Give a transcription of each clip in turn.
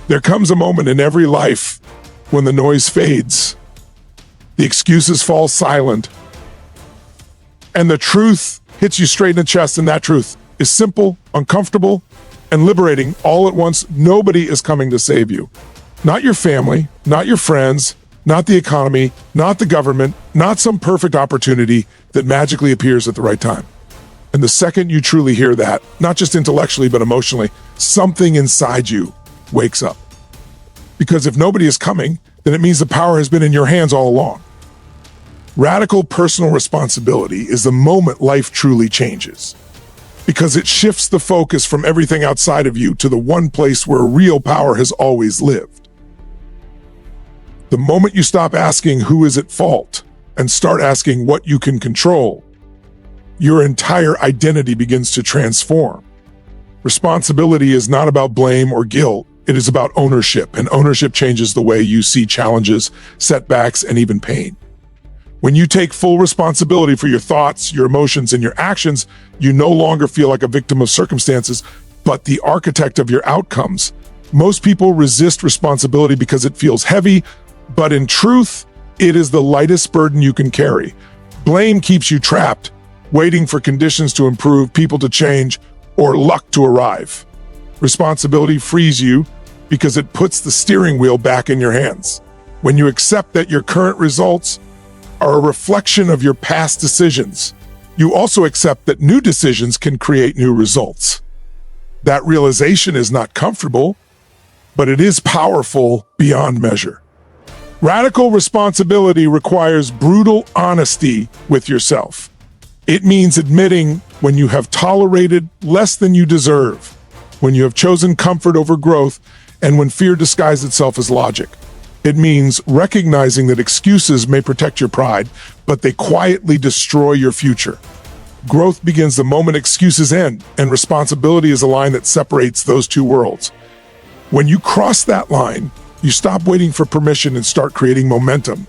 There comes a moment in every life when the noise fades, the excuses fall silent, and the truth hits you straight in the chest, and that truth is simple, uncomfortable, and liberating all at once. Nobody is coming to save you. Not your family, not your friends, not the economy, not the government, not some perfect opportunity that magically appears at the right time. And the second you truly hear that, not just intellectually but emotionally, something inside you wakes up. Because if nobody is coming, then it means the power has been in your hands all along. Radical personal responsibility is the moment life truly changes, because it shifts the focus from everything outside of you to the one place where real power has always lived. The moment you stop asking who is at fault and start asking what you can control, your entire identity begins to transform. Responsibility is not about blame or guilt. It is about ownership, and ownership changes the way you see challenges, setbacks, and even pain. When you take full responsibility for your thoughts, your emotions, and your actions, you no longer feel like a victim of circumstances, but the architect of your outcomes. Most people resist responsibility because it feels heavy, but in truth, it is the lightest burden you can carry. Blame keeps you trapped, waiting for conditions to improve, people to change, or luck to arrive. Responsibility frees you because it puts the steering wheel back in your hands. When you accept that your current results are a reflection of your past decisions, you also accept that new decisions can create new results. That realization is not comfortable, but it is powerful beyond measure. Radical responsibility requires brutal honesty with yourself. It means admitting when you have tolerated less than you deserve, when you have chosen comfort over growth, and when fear disguises itself as logic. It means recognizing that excuses may protect your pride, but they quietly destroy your future. Growth begins the moment excuses end, and responsibility is a line that separates those two worlds. When you cross that line, you stop waiting for permission and start creating momentum.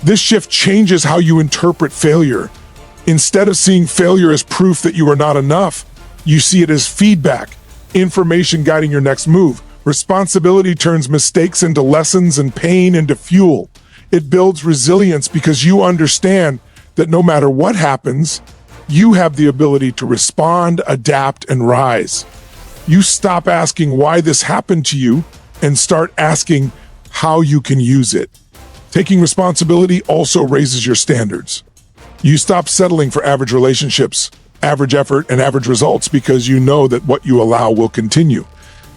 This shift changes how you interpret failure. Instead of seeing failure as proof that you are not enough, you see it as feedback, information guiding your next move. Responsibility turns mistakes into lessons and pain into fuel. It builds resilience because you understand that no matter what happens, you have the ability to respond, adapt, and rise. You stop asking why this happened to you and start asking how you can use it. Taking responsibility also raises your standards. You stop settling for average relationships, average effort, and average results because you know that what you allow will continue.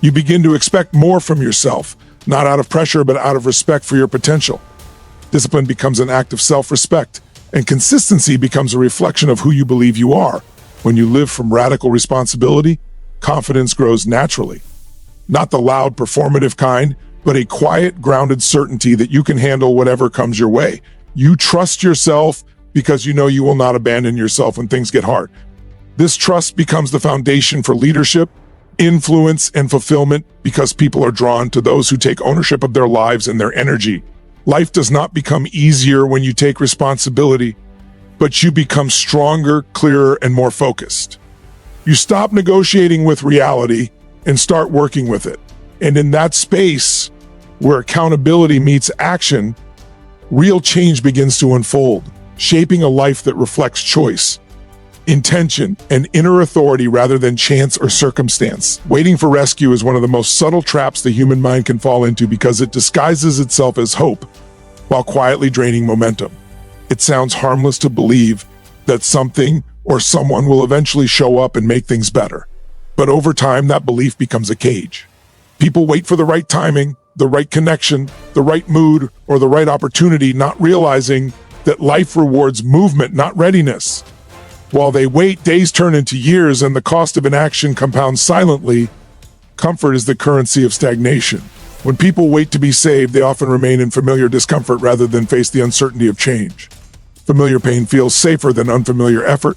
You begin to expect more from yourself, not out of pressure, but out of respect for your potential. Discipline becomes an act of self-respect, and consistency becomes a reflection of who you believe you are. When you live from radical responsibility, confidence grows naturally. Not the loud, performative kind, but a quiet, grounded certainty that you can handle whatever comes your way. You trust yourself because you know you will not abandon yourself when things get hard. This trust becomes the foundation for leadership, influence, and fulfillment because people are drawn to those who take ownership of their lives and their energy. Life does not become easier when you take responsibility, but you become stronger, clearer, and more focused. You stop negotiating with reality and start working with it. And in that space where accountability meets action, real change begins to unfold, shaping a life that reflects choice, intention, and inner authority rather than chance or circumstance. Waiting for rescue is one of the most subtle traps the human mind can fall into because it disguises itself as hope while quietly draining momentum. It sounds harmless to believe that something or someone will eventually show up and make things better. But over time, that belief becomes a cage. People wait for the right timing, the right connection, the right mood, or the right opportunity, not realizing that life rewards movement, not readiness. While they wait, days turn into years and the cost of inaction compounds silently. Comfort is the currency of stagnation. When people wait to be saved, they often remain in familiar discomfort rather than face the uncertainty of change. Familiar pain feels safer than unfamiliar effort.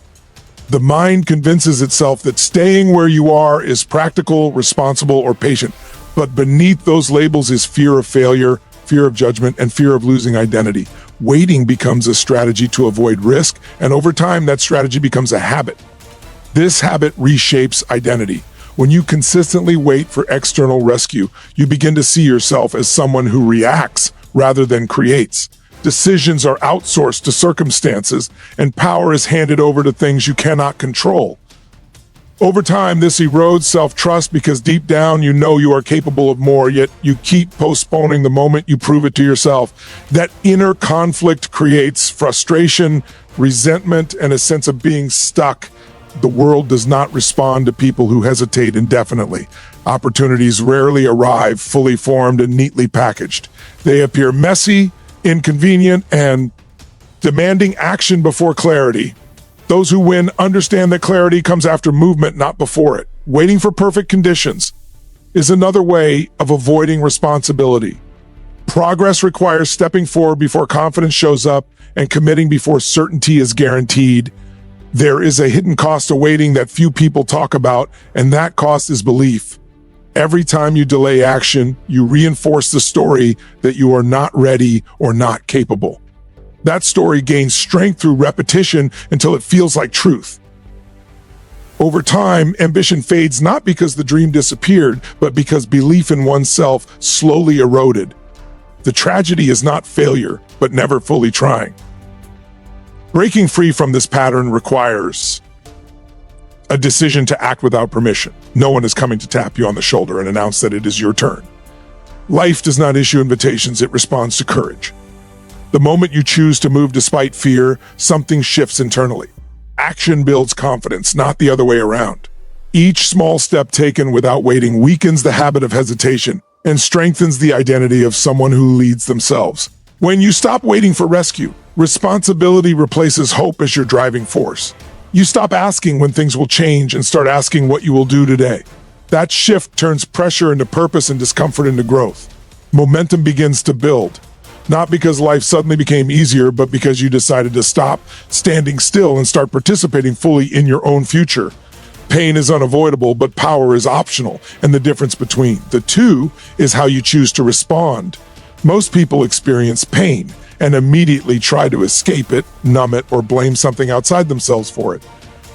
The mind convinces itself that staying where you are is practical, responsible, or patient. But beneath those labels is fear of failure, fear of judgment, and fear of losing identity. Waiting becomes a strategy to avoid risk, and over time, that strategy becomes a habit. This habit reshapes identity. When you consistently wait for external rescue, you begin to see yourself as someone who reacts rather than creates. Decisions are outsourced to circumstances, and power is handed over to things you cannot control. Over time, this erodes self-trust because deep down you know you are capable of more, yet you keep postponing the moment you prove it to yourself. That inner conflict creates frustration, resentment, and a sense of being stuck. The world does not respond to people who hesitate indefinitely. Opportunities rarely arrive fully formed and neatly packaged. They appear messy, inconvenient, and demanding action before clarity. Those who win understand that clarity comes after movement, not before it. Waiting for perfect conditions is another way of avoiding responsibility. Progress requires stepping forward before confidence shows up and committing before certainty is guaranteed. There is a hidden cost to waiting that few people talk about, and that cost is belief. Every time you delay action, you reinforce the story that you are not ready or not capable. That story gains strength through repetition until it feels like truth. Over time, ambition fades not because the dream disappeared, but because belief in oneself slowly eroded. The tragedy is not failure, but never fully trying. Breaking free from this pattern requires a decision to act without permission. No one is coming to tap you on the shoulder and announce that it is your turn. Life does not issue invitations, it responds to courage. The moment you choose to move despite fear, something shifts internally. Action builds confidence, not the other way around. Each small step taken without waiting weakens the habit of hesitation and strengthens the identity of someone who leads themselves. When you stop waiting for rescue, responsibility replaces hope as your driving force. You stop asking when things will change and start asking what you will do today. That shift turns pressure into purpose and discomfort into growth. Momentum begins to build. Not because life suddenly became easier, but because you decided to stop standing still and start participating fully in your own future. Pain is unavoidable, but power is optional, and the difference between the two is how you choose to respond. Most people experience pain and immediately try to escape it, numb it, or blame something outside themselves for it.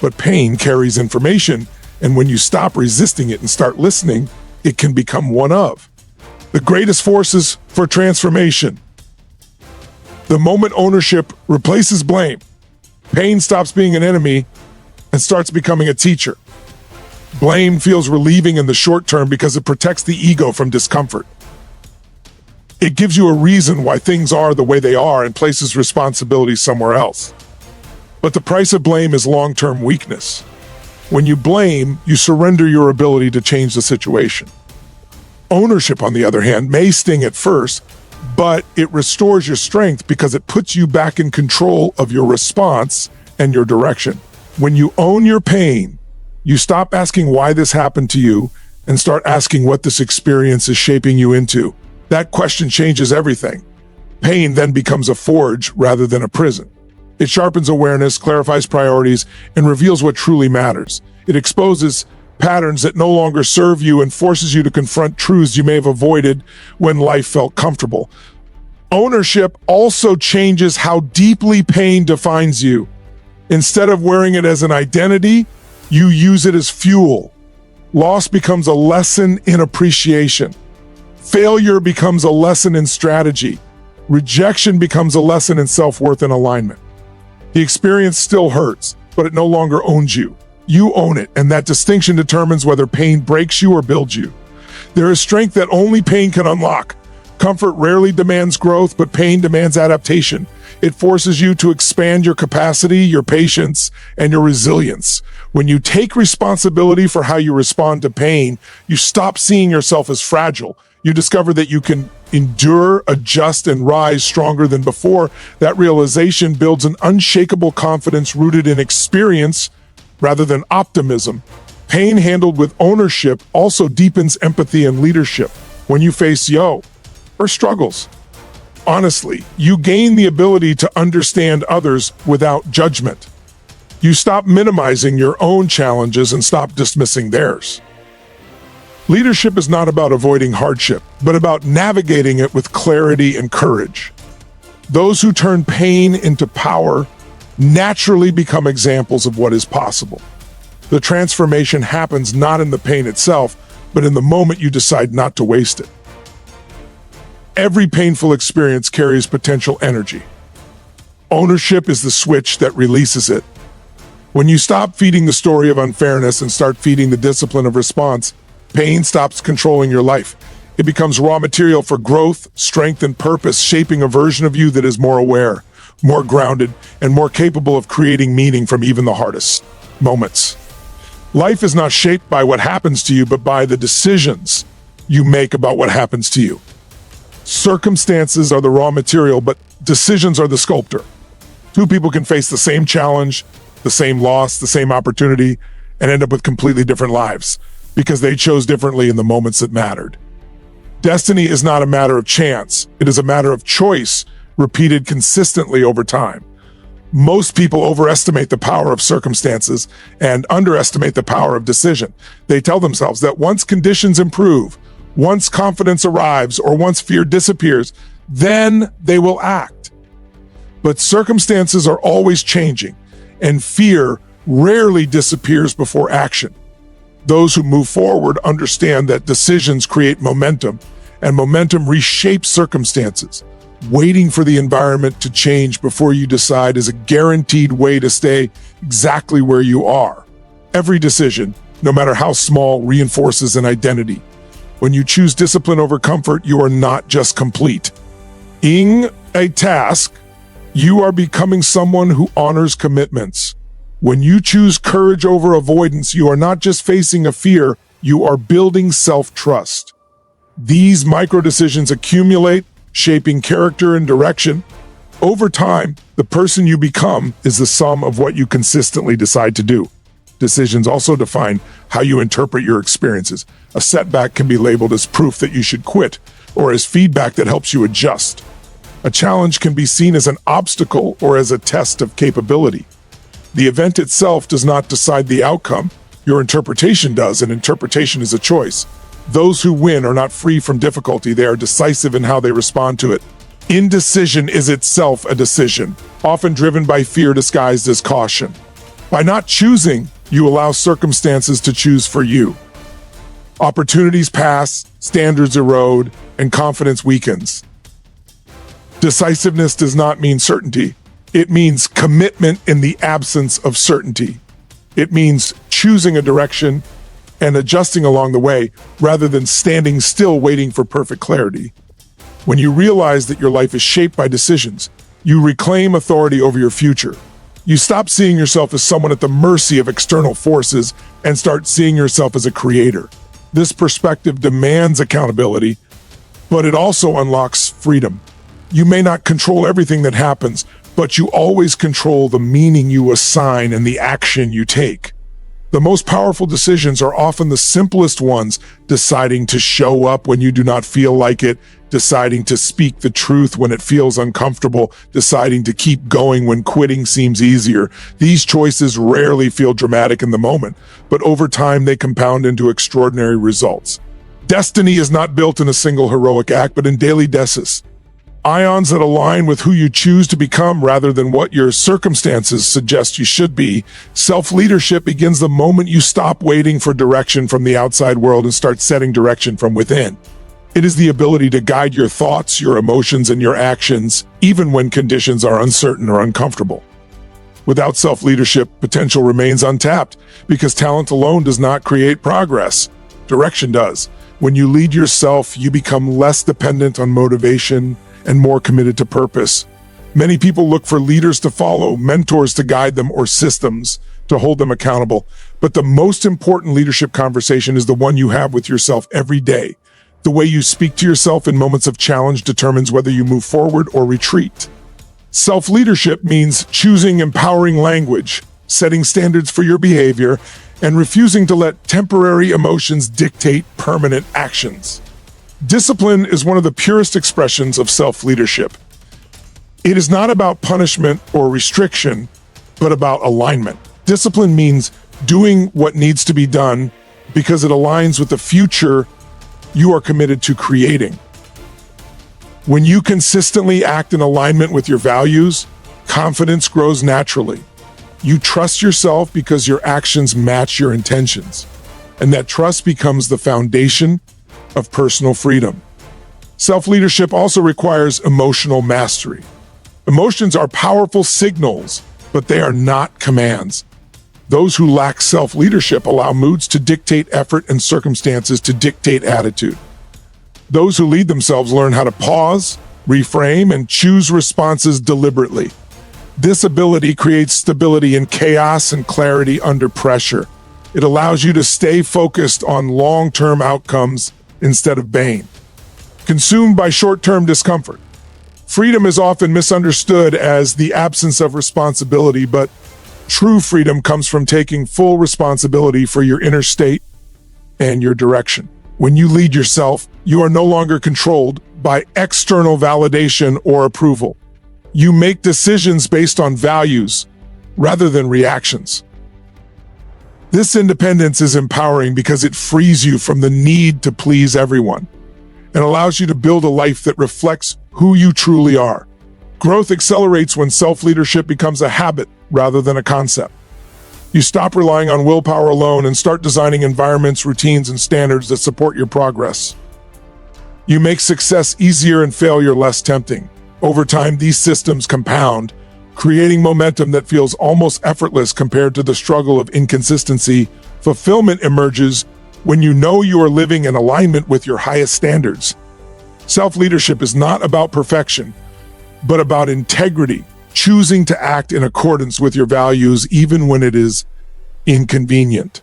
But pain carries information, and when you stop resisting it and start listening, it can become one of the greatest forces for transformation. The moment ownership replaces blame, pain stops being an enemy and starts becoming a teacher. Blame feels relieving in the short term because it protects the ego from discomfort. It gives you a reason why things are the way they are and places responsibility somewhere else. But the price of blame is long-term weakness. When you blame, you surrender your ability to change the situation. Ownership, on the other hand, may sting at first, but it restores your strength because it puts you back in control of your response and your direction. When you own your pain, you stop asking why this happened to you and start asking what this experience is shaping you into. That question changes everything. Pain then becomes a forge rather than a prison. It sharpens awareness, clarifies priorities, and reveals what truly matters. It exposes patterns that no longer serve you and forces you to confront truths you may have avoided when life felt comfortable. Ownership also changes how deeply pain defines you. Instead of wearing it as an identity, you use it as fuel. Loss becomes a lesson in appreciation. Failure becomes a lesson in strategy. Rejection becomes a lesson in self-worth and alignment. The experience still hurts, but it no longer owns you. You own it, and that distinction determines whether pain breaks you or builds you. There is strength that only pain can unlock. Comfort rarely demands growth, but pain demands adaptation. It forces you to expand your capacity, your patience, and your resilience. When you take responsibility for how you respond to pain, you stop seeing yourself as fragile. You discover that you can endure, adjust, and rise stronger than before. That realization builds an unshakable confidence rooted in experience rather than optimism. Pain handled with ownership also deepens empathy and leadership. When you face or struggles, honestly, you gain the ability to understand others without judgment. You stop minimizing your own challenges and stop dismissing theirs. Leadership is not about avoiding hardship, but about navigating it with clarity and courage. Those who turn pain into power naturally become examples of what is possible. The transformation happens not in the pain itself, but in the moment you decide not to waste it. Every painful experience carries potential energy. Ownership is the switch that releases it. When you stop feeding the story of unfairness and start feeding the discipline of response, pain stops controlling your life. It becomes raw material for growth, strength, and purpose, shaping a version of you that is more aware, more grounded, and more capable of creating meaning from even the hardest moments. Life is not shaped by what happens to you, but by the decisions you make about what happens to you. Circumstances are the raw material, but decisions are the sculptor. Two people can face the same challenge, the same loss, the same opportunity, and end up with completely different lives because they chose differently in the moments that mattered. Destiny is not a matter of chance. It is a matter of choice repeated consistently over time. Most people overestimate the power of circumstances and underestimate the power of decision. They tell themselves that once conditions improve, once confidence arrives, or once fear disappears, then they will act. But circumstances are always changing, and fear rarely disappears before action. Those who move forward understand that decisions create momentum, and momentum reshapes circumstances. Waiting for the environment to change before you decide is a guaranteed way to stay exactly where you are. Every decision, no matter how small, reinforces an identity. When you choose discipline over comfort, you are not just completing a task, you are becoming someone who honors commitments. When you choose courage over avoidance, you are not just facing a fear, you are building self-trust. These micro decisions accumulate, shaping character and direction. Over time, the person you become is the sum of what you consistently decide to do. Decisions also define how you interpret your experiences. A setback can be labeled as proof that you should quit, or as feedback that helps you adjust. A challenge can be seen as an obstacle or as a test of capability. The event itself does not decide the outcome. Your interpretation does, and interpretation is a choice. Those who win are not free from difficulty. They are decisive in how they respond to it. Indecision is itself a decision, often driven by fear disguised as caution. By not choosing, you allow circumstances to choose for you. Opportunities pass, standards erode, and confidence weakens. Decisiveness does not mean certainty. It means commitment in the absence of certainty. It means choosing a direction and adjusting along the way rather than standing still waiting for perfect clarity. When you realize that your life is shaped by decisions, you reclaim authority over your future. You stop seeing yourself as someone at the mercy of external forces and start seeing yourself as a creator. This perspective demands accountability, but it also unlocks freedom. You may not control everything that happens, but you always control the meaning you assign and the action you take. The most powerful decisions are often the simplest ones, deciding to show up when you do not feel like it, deciding to speak the truth when it feels uncomfortable, deciding to keep going when quitting seems easier. These choices rarely feel dramatic in the moment, but over time they compound into extraordinary results. Destiny is not built in a single heroic act, but in daily decis. Ions that align with who you choose to become rather than what your circumstances suggest you should be. Self-leadership begins the moment you stop waiting for direction from the outside world and start setting direction from within. It is the ability to guide your thoughts, your emotions, and your actions, even when conditions are uncertain or uncomfortable. Without self-leadership, potential remains untapped because talent alone does not create progress. Direction does. When you lead yourself, you become less dependent on motivation and more committed to purpose. Many people look for leaders to follow, mentors to guide them, or systems to hold them accountable. But the most important leadership conversation is the one you have with yourself every day. The way you speak to yourself in moments of challenge determines whether you move forward or retreat. Self-leadership means choosing empowering language, setting standards for your behavior, and refusing to let temporary emotions dictate permanent actions. Discipline is one of the purest expressions of self-leadership. It is not about punishment or restriction, but about alignment. Discipline means doing what needs to be done because it aligns with the future you are committed to creating. When you consistently act in alignment with your values, confidence grows naturally. You trust yourself because your actions match your intentions, and that trust becomes the foundation of personal freedom. Self-leadership also requires emotional mastery. Emotions are powerful signals, but they are not commands. Those who lack self-leadership allow moods to dictate effort and circumstances to dictate attitude. Those who lead themselves learn how to pause, reframe, and choose responses deliberately. This ability creates stability in chaos and clarity under pressure. It allows you to stay focused on long-term outcomes instead of pain, consumed by short-term discomfort. Freedom is often misunderstood as the absence of responsibility, but true freedom comes from taking full responsibility for your inner state and your direction. When you lead yourself, you are no longer controlled by external validation or approval. You make decisions based on values rather than reactions. This independence is empowering because it frees you from the need to please everyone and allows you to build a life that reflects who you truly are. Growth accelerates when self-leadership becomes a habit rather than a concept. You stop relying on willpower alone and start designing environments, routines, and standards that support your progress. You make success easier and failure less tempting. Over time, these systems compound, creating momentum that feels almost effortless compared to the struggle of inconsistency. Fulfillment emerges when you know you are living in alignment with your highest standards. Self-leadership is not about perfection, but about integrity, choosing to act in accordance with your values even when it is inconvenient.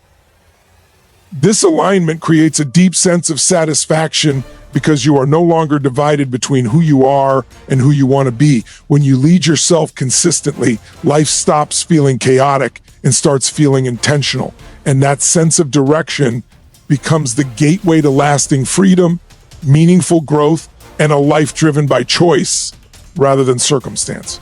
This alignment creates a deep sense of satisfaction because you are no longer divided between who you are and who you want to be. When you lead yourself consistently, life stops feeling chaotic and starts feeling intentional. And that sense of direction becomes the gateway to lasting freedom, meaningful growth, and a life driven by choice rather than circumstance.